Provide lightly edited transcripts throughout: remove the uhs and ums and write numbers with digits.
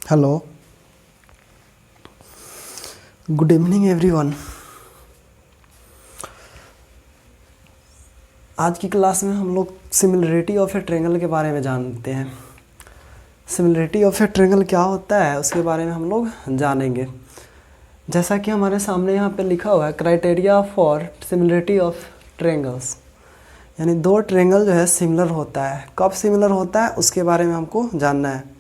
Hello, good evening everyone. आज की class में हम लोग सिमिलरिटी ऑफ ए ट्रायंगल के बारे में जानते हैं। सिमिलरिटी ऑफ ए ट्रायंगल क्या होता है उसके बारे में हम लोग जानेंगे। जैसा कि हमारे सामने यहाँ पे लिखा हुआ है, criteria for similarity of triangles, यानी दो ट्रायंगल जो है सिमिलर होता है। कब सिमिलर होता है उसके बारे में हमको जानना है।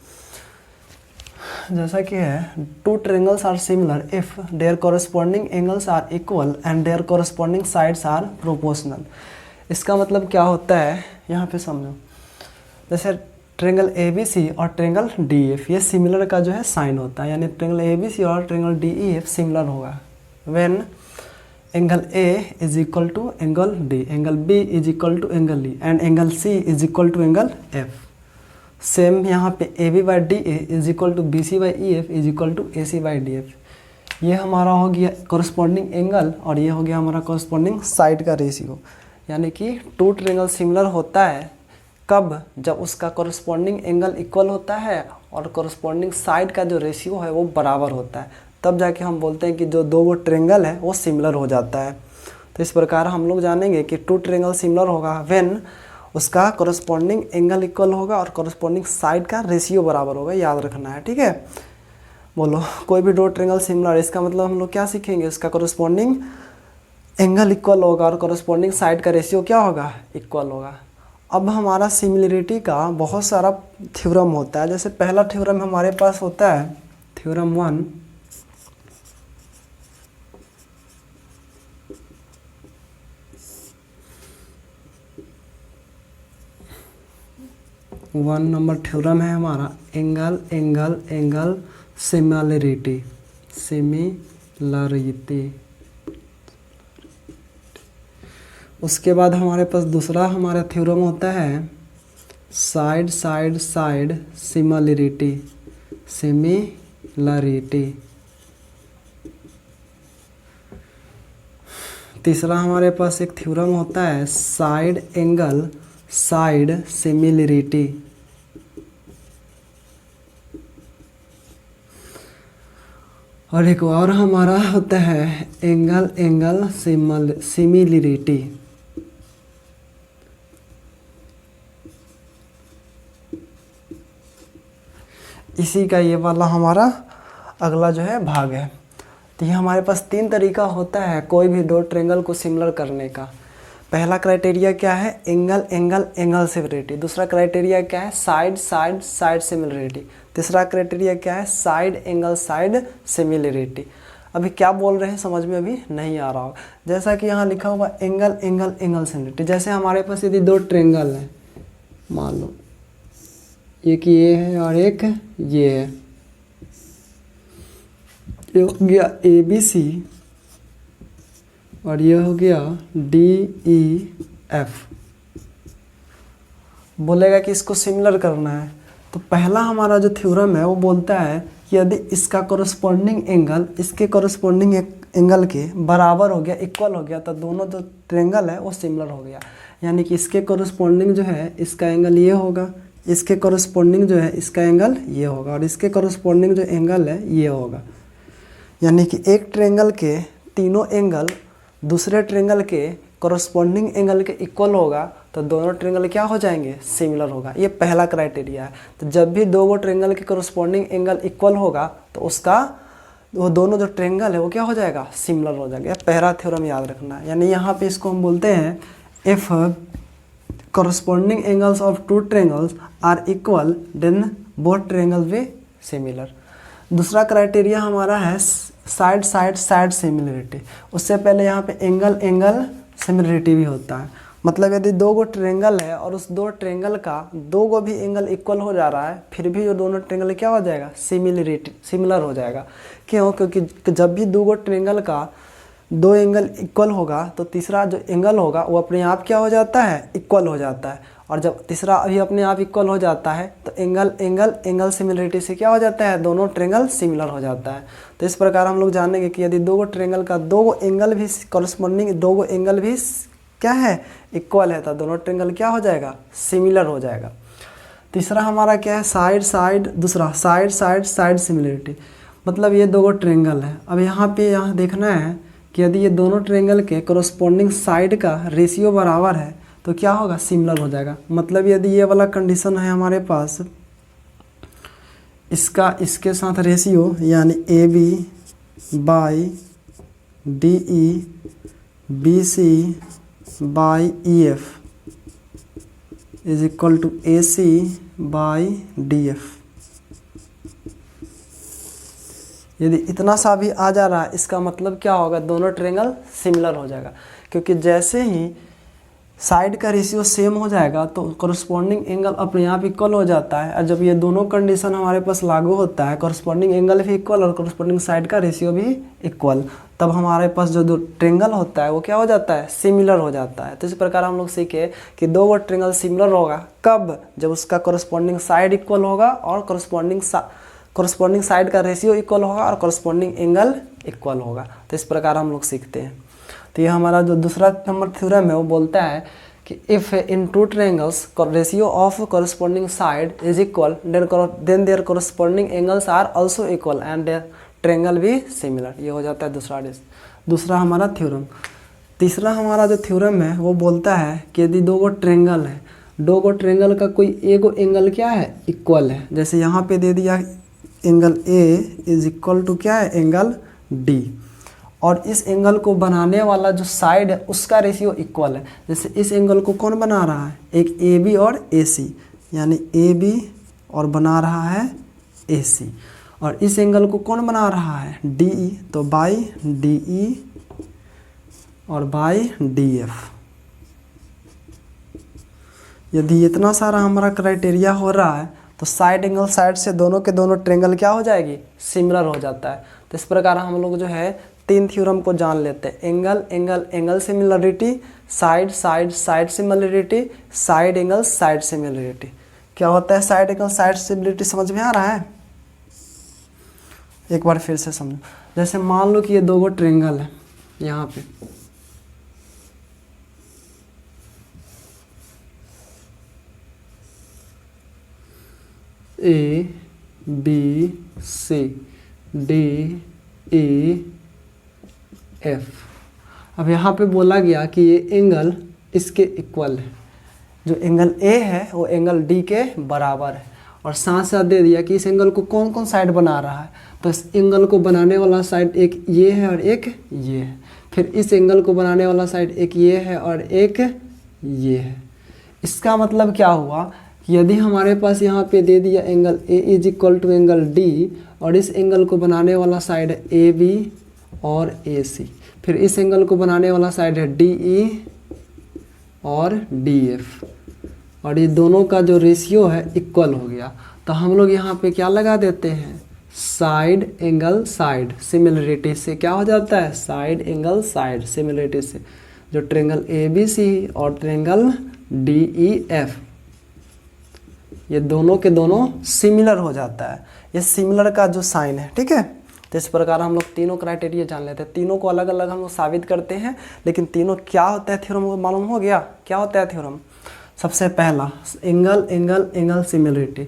जैसा कि है, two triangles are similar if their corresponding angles are equal and their corresponding sides are proportional. इसका मतलब क्या होता है यहाँ पे समझो। जैसे ट्रायंगल ABC और ट्रायंगल DEF, ये सिमिलर का जो है साइन होता है, यानी ट्रायंगल ABC और ट्रायंगल DEF सिमिलर होगा when angle A is equal to angle D, angle B is equal to angle E and angle C is equal to angle F। Same यहाँ पे AB by DA is equal to BC by EF is equal to AC by DF। ये हमारा हो गया corresponding angle और ये हो गया हमारा कॉरस्पॉन्डिंग साइड का रेशियो। यानी कि टू ट्रायंगल सिमिलर होता है कब? जब उसका कॉरस्पॉन्डिंग एंगल इक्वल होता है और कॉरस्पॉन्डिंग साइड का जो रेशियो है वो बराबर होता है, तब जाके हम बोलते हैं कि जो दो वो ट्रायंगल है वो सिमिलर हो जाता है। तो इस प्रकार हम लोग जानेंगे कि टू ट्रायंगल सिमिलर होगा व्हेन उसका कॉरस्पॉन्डिंग एंगल इक्वल होगा और कॉरस्पॉन्डिंग साइड का रेशियो बराबर होगा। याद रखना है, ठीक है। बोलो, कोई भी दो ट्रायंगल सिमिलर, इसका मतलब हम लोग क्या सीखेंगे, उसका कॉरस्पॉन्डिंग एंगल इक्वल होगा और कॉरस्पॉन्डिंग साइड का रेशियो क्या होगा, इक्वल होगा। अब हमारा सिमिलरिटी का बहुत सारा थ्योरम होता है। जैसे पहला थ्योरम हमारे पास होता है थ्योरम 1, वन नंबर थ्योरम है हमारा एंगल एंगल एंगल सिमिलरिटी। उसके बाद हमारे पास दूसरा हमारा थ्योरम होता है साइड साइड साइड सिमिलरिटी। तीसरा हमारे पास एक थ्योरम होता है साइड एंगल साइड सिमिलरिटी। और एक और हमारा होता है एंगल एंगल सिमिलरिटी। इसी का ये वाला हमारा अगला जो है भाग है। तो ये हमारे पास तीन तरीका होता है कोई भी दो ट्रायंगल को सिमिलर करने का। पहला क्राइटेरिया क्या है, एंगल एंगल एंगल सिमिलरिटी। दूसरा क्राइटेरिया क्या है, साइड साइड साइड सिमिलरिटी। तीसरा क्राइटेरिया क्या है, साइड एंगल साइड सिमिलरिटी। अभी क्या बोल रहे हैं समझ में अभी नहीं आ रहा होगा। जैसा कि यहाँ लिखा हुआ एंगल एंगल एंगल सिमिलरिटी, जैसे हमारे पास यदि दो ट्रायंगल है, मान लो एक ये है और एक ये है, ये हो गया ABC और ये हो गया DEF। बोलेगा कि इसको सिमिलर करना है, तो पहला हमारा जो थ्योरम है वो बोलता है कि यदि इसका कॉरस्पॉन्डिंग एंगल इसके कॉरस्पॉन्डिंग एंगल के बराबर हो गया, इक्वल हो गया, तो दोनों जो ट्रायंगल है वो सिमिलर हो गया। यानी कि इसके कॉरस्पॉन्डिंग जो है इसका एंगल ये होगा, इसके कॉरस्पॉन्डिंग जो है इसका एंगल ये होगा और इसके कॉरस्पॉन्डिंग जो एंगल है ये होगा। यानी कि एक ट्रायंगल के तीनों एंगल दूसरे ट्रायंगल के कॉरस्पॉन्डिंग एंगल के इक्वल होगा तो दोनों ट्रायंगल क्या हो जाएंगे, सिमिलर होगा। ये पहला क्राइटेरिया है। तो जब भी दो वो ट्रायंगल के कॉरस्पॉन्डिंग एंगल इक्वल होगा तो उसका वो दोनों जो ट्रायंगल है वो क्या हो जाएगा, सिमिलर हो जाएगा। पहला थ्योरम याद रखना है। यानी यहाँ पे इसको हम बोलते हैं if corresponding angles of two triangles are equal then both triangles be similar। दूसरा क्राइटेरिया हमारा है साइड साइड साइड सिमिलरिटी। उससे पहले यहाँ पे एंगल एंगल सिमिलरिटी भी होता है। मतलब यदि दो गो ट्रायंगल है और उस दो ट्रायंगल का दो गो भी एंगल इक्वल हो जा रहा है, फिर भी जो दोनों ट्रायंगल क्या हो जाएगा, सिमिलर हो जाएगा। क्यों? क्योंकि जब भी दो गो ट्रायंगल का दो एंगल इक्वल होगा तो तीसरा जो एंगल होगा वो अपने आप क्या हो जाता है, इक्वल हो जाता है। और जब तीसरा अभी अपने आप इक्वल हो जाता है तो एंगल एंगल एंगल सिमिलरिटी से क्या हो जाता है, दोनों ट्रायंगल सिमिलर हो जाता है। तो इस प्रकार हम लोग जानेंगे कि यदि दो गो ट्रायंगल का दो गो एंगल भी कॉरस्पॉन्डिंग दो गो एंगल भी क्या है, इक्वल है, तो दोनों ट्रायंगल क्या हो जाएगा, सिमिलर हो जाएगा। तीसरा हमारा क्या है, साइड साइड, दूसरा साइड साइड साइड सिमिलरिटी, मतलब ये दो ट्रेंगल है। अब यहाँ पे यहाँ देखना है कि यदि ये दोनों ट्रेंगल के कोरस्पॉन्डिंग साइड का रेशियो बराबर है तो क्या होगा, सिमिलर हो जाएगा। मतलब यदि ये वाला कंडीशन है हमारे पास, इसका इसके साथ रेशियो यानी A B by D E, B C by E F is equal to A C by D F. यदि इतना सा भी आ जा रहा है इसका मतलब क्या होगा, दोनों ट्रेंगल सिमिलर हो जाएगा, क्योंकि जैसे ही साइड का रेशियो सेम हो जाएगा तो कोरस्पॉन्डिंग एंगल अपने आप इक्वल हो जाता है। और जब ये दोनों कंडीशन हमारे पास लागू होता है, कोरस्पॉन्डिंग एंगल भी इक्वल और कोरस्पॉन्डिंग साइड का रेशियो भी इक्वल, तब हमारे पास जो दो ट्रेंगल होता है वो क्या हो जाता है, सिमिलर हो जाता है। तो इस प्रकार हम लोग सीखे कि दो वो ट्रेंगल सिमिलर होगा कब, जब उसका कोरस्पॉन्डिंग साइड इक्वल होगा और कोरस्पॉन्डिंग साइड का रेशियो इक्वल होगा और कोरस्पॉन्डिंग एंगल इक्वल होगा। तो इस प्रकार हम लोग सीखते हैं। तो ये हमारा जो दूसरा नंबर थ्योरम है वो बोलता है कि if in two triangles ratio of corresponding side is equal then their corresponding angles are also equal and their triangle भी सिमिलर। ये हो जाता है दूसरा हमारा थ्योरम। तीसरा हमारा जो थ्योरम है वो बोलता है कि यदि दो गो ट्रायंगल है, दो गो ट्रायंगल का कोई एगो एंगल क्या है, इक्वल है। जैसे यहाँ पे दे दिया angle A is equal to क्या है, एंगल डी, और इस एंगल को बनाने वाला जो साइड है उसका रेशियो इक्वल है। जैसे इस एंगल को कौन बना रहा है, एक ए बी और ए सी, यानी ए बी और बना रहा है ए सी, और इस एंगल को कौन बना रहा है, डी ई, तो बाई डी ई और बाई डी एफ। यदि इतना सारा हमारा क्राइटेरिया हो रहा है तो साइड एंगल साइड से दोनों के दोनों ट्रायंगल क्या हो जाएगी, सिमिलर हो जाता है। तो इस प्रकार हम लोग जो है तीन थ्योरम को जान लेते हैं, angle angle angle similarity, side side side similarity, side angle side similarity. क्या होता है साइड एंगल साइड सिमिलरिटी, समझ में आ रहा है? एक बार फिर से समझो। जैसे मान लो कि ये दो गो ट्रायंगल है, यहाँ पे A B C D E F. अब यहाँ पे बोला गया कि ये एंगल इसके इक्वल है, जो एंगल ए है वो एंगल डी के बराबर है, और साथ साथ दे दिया कि इस एंगल को कौन कौन साइड बना रहा है। तो इस एंगल को बनाने वाला साइड एक ये है और एक ये है, फिर इस एंगल को बनाने वाला साइड एक ये है और एक ये है। इसका मतलब क्या हुआ कि यदि हमारे पास यहाँ पे दे दिया angle A is equal to angle D, और इस एंगल को बनाने वाला साइड है ए बी और ए सी, फिर इस एंगल को बनाने वाला साइड है डी ई और डी एफ, और ये दोनों का जो रेशियो है इक्वल हो गया। तो हम लोग यहाँ पे क्या लगा देते हैं, साइड एंगल साइड सिमिलरिटी से क्या हो जाता है, साइड एंगल साइड सिमिलरिटी से जो ट्रायंगल ए बी सी और ट्रायंगल डी ई एफ, ये दोनों के दोनों सिमिलर हो जाता है। ये सिमिलर का जो साइन है, ठीक है। तो इस प्रकार हम लोग तीनों क्राइटेरिया जान लेते हैं, तीनों को अलग अलग हम लोग साबित करते हैं, लेकिन तीनों क्या होता है थ्योरम को मालूम हो गया। क्या होता है थ्योरम, सबसे पहला angle angle angle similarity.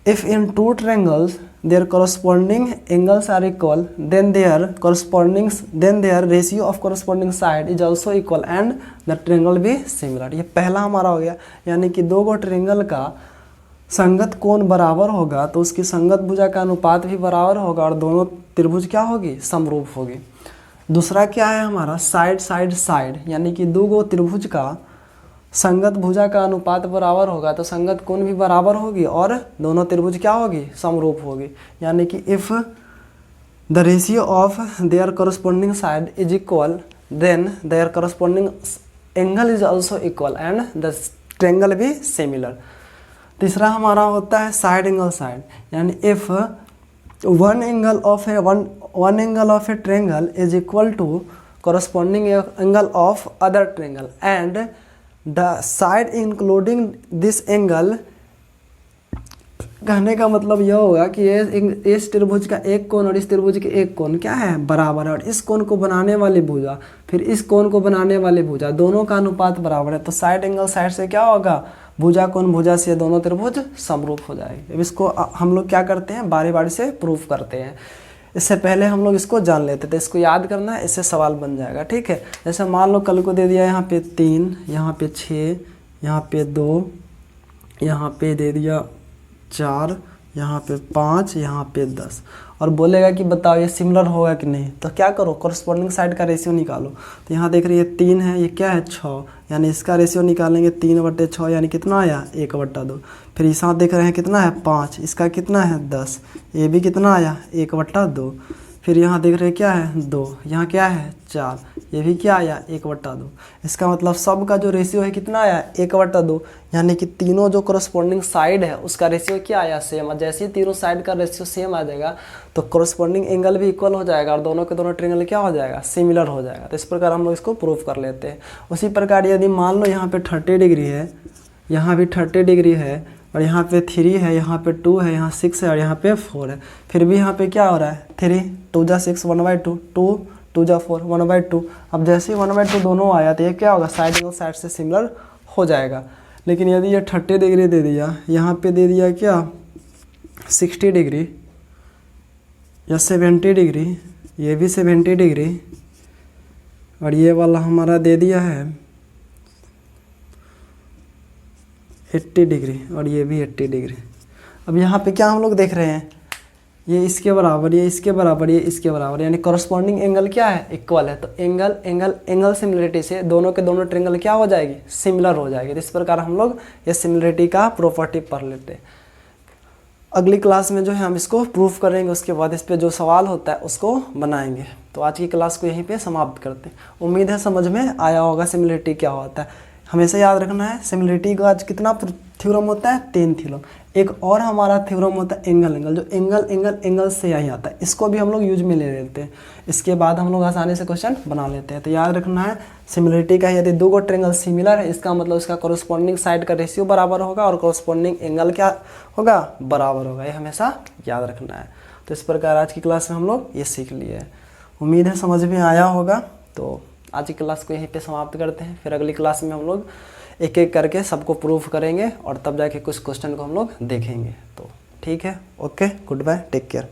If in two triangles their corresponding angles are equal then their ratio of corresponding side is also equal and the triangle भी सिमिलर। ये पहला हमारा हो गया, यानी कि दो गो ट्रायंगल का संगत कोण बराबर होगा तो उसकी संगत भुजा का अनुपात भी बराबर होगा और दोनों त्रिभुज क्या होगी, समरूप होगी। दूसरा क्या है हमारा, साइड साइड साइड, यानी कि दो गो त्रिभुज का संगत भुजा का अनुपात बराबर होगा तो संगत कोण भी बराबर होगी और दोनों त्रिभुज क्या होगी, समरूप होगी। यानी कि if the ratio of their corresponding side is equal then their corresponding angle is also equal and the triangle भी सिमिलर। तीसरा हमारा होता है साइड एंगल साइड, यानी if one angle of a triangle is equal to corresponding angle of other triangle and the side including this angle. कहने का मतलब यह होगा कि इस त्रिभुज का एक कोण और इस त्रिभुज के एक कोण क्या है, बराबर है, और इस कोण को बनाने वाली भुजा फिर इस कोण को बनाने वाली भुजा दोनों का अनुपात बराबर है। तो साइड एंगल साइड से क्या होगा, भुजा कोण भुजा से दोनों त्रिभुज समरूप हो जाएंगे। अब इसको हम लोग क्या करते हैं, बारी बारी से प्रूफ करते हैं। इससे पहले हम लोग इसको जान लेते थे, इसको याद करना है, इससे सवाल बन जाएगा। ठीक है, जैसे मान लो कल को दे दिया यहाँ पे 3, यहाँ पे 6, यहाँ पे 2, यहाँ पे दे दिया 4, यहाँ पे 5, यहाँ पे 10, और बोलेगा कि बताओ ये सिमिलर होगा कि नहीं। तो क्या करो, कोरस्पॉन्डिंग साइड का रेशियो निकालो। तो यहाँ देख रही है 3 है, ये क्या है 6, यानी इसका रेशियो निकालेंगे 3/6, यानी कितना आया 1/2। फिर इस साथ देख रहे हैं कितना है 5, इसका कितना है 10, ये भी कितना आया 1/2। फिर यहाँ देख रहे हैं क्या है 2, यहाँ क्या है 4, ये भी क्या आया 1/2। इसका मतलब सब का जो रेशियो है कितना आया 1/2, यानी कि तीनों जो कोरस्पॉन्डिंग साइड है उसका रेशियो क्या आया सेम। जैसे ही तीनों साइड का रेशियो सेम आ जाएगा तो कोरस्पॉन्डिंग एंगल भी इक्वल हो जाएगा और दोनों के दोनों ट्रायंगल क्या हो जाएगा, सिमिलर हो जाएगा। तो इस प्रकार हम लोग इसको प्रूफ कर लेते हैं। उसी प्रकार यदि मान लो यहाँ पे 30 डिग्री है, यहाँ भी 30 डिग्री है, और यहाँ पे 3 है, यहाँ पे 2 है, यहाँ 6 है, और यहाँ पे 4 है, फिर भी यहाँ पे क्या हो रहा है 3, 2 जा 6 1/2, 2 2 जा 4 1/2। अब जैसे ही 1/2 दोनों आया तो ये क्या होगा, साइड एंगल साइड से सिमिलर हो जाएगा। लेकिन यदि ये 30 डिग्री दे दिया, यहाँ पे दे दिया क्या 60 डिग्री या 70 डिग्री, ये भी 70 डिग्री, और ये वाला हमारा दे दिया है 80 डिग्री, और ये भी 80 डिग्री। अब यहाँ पे क्या हम लोग देख रहे हैं, ये इसके बराबर, ये इसके बराबर, ये इसके बराबर, यानी कॉरस्पॉन्डिंग एंगल क्या है, इक्वल है। तो एंगल एंगल एंगल सिमिलरिटी से दोनों के दोनों ट्रायंगल क्या हो जाएगी, सिमिलर हो जाएगी। तो इस प्रकार हम लोग ये सिमिलरिटी का प्रॉपर्टी पढ़ लेते हैं। अगली क्लास में जो है हम इसको प्रूफ करेंगे, उसके बाद इस पर जो सवाल होता है उसको बनाएंगे। तो आज की क्लास को यहीं पे समाप्त करते हैं। उम्मीद है समझ में आया होगा सिमिलरिटी क्या होता है। हमेशा याद रखना है सिमिलरिटी का आज कितना थ्योरम होता है, 3 थ्योरम। एक और हमारा थ्योरम होता है एंगल एंगल, जो एंगल एंगल एंगल से यही आता है, इसको भी हम लोग यूज में ले लेते हैं। इसके बाद हम लोग आसानी से क्वेश्चन बना लेते हैं। तो याद रखना है सिमिलरिटी का, यदि दो ट्रायंगल सिमिलर है इसका मतलब इसका कोरस्पॉन्डिंग साइड का रेशियो बराबर होगा और कोरस्पॉन्डिंग एंगल क्या होगा, बराबर होगा। ये हमेशा याद रखना है। तो इस प्रकार आज की क्लास में हम लोग ये सीख लिए हैं। उम्मीद है समझ में आया होगा। तो आज की क्लास को यहीं पे समाप्त करते हैं। फिर अगली क्लास में हम लोग एक एक करके सबको प्रूफ करेंगे और तब जाके कुछ क्वेश्चन को हम लोग देखेंगे। तो ठीक है, okay, goodbye, take care.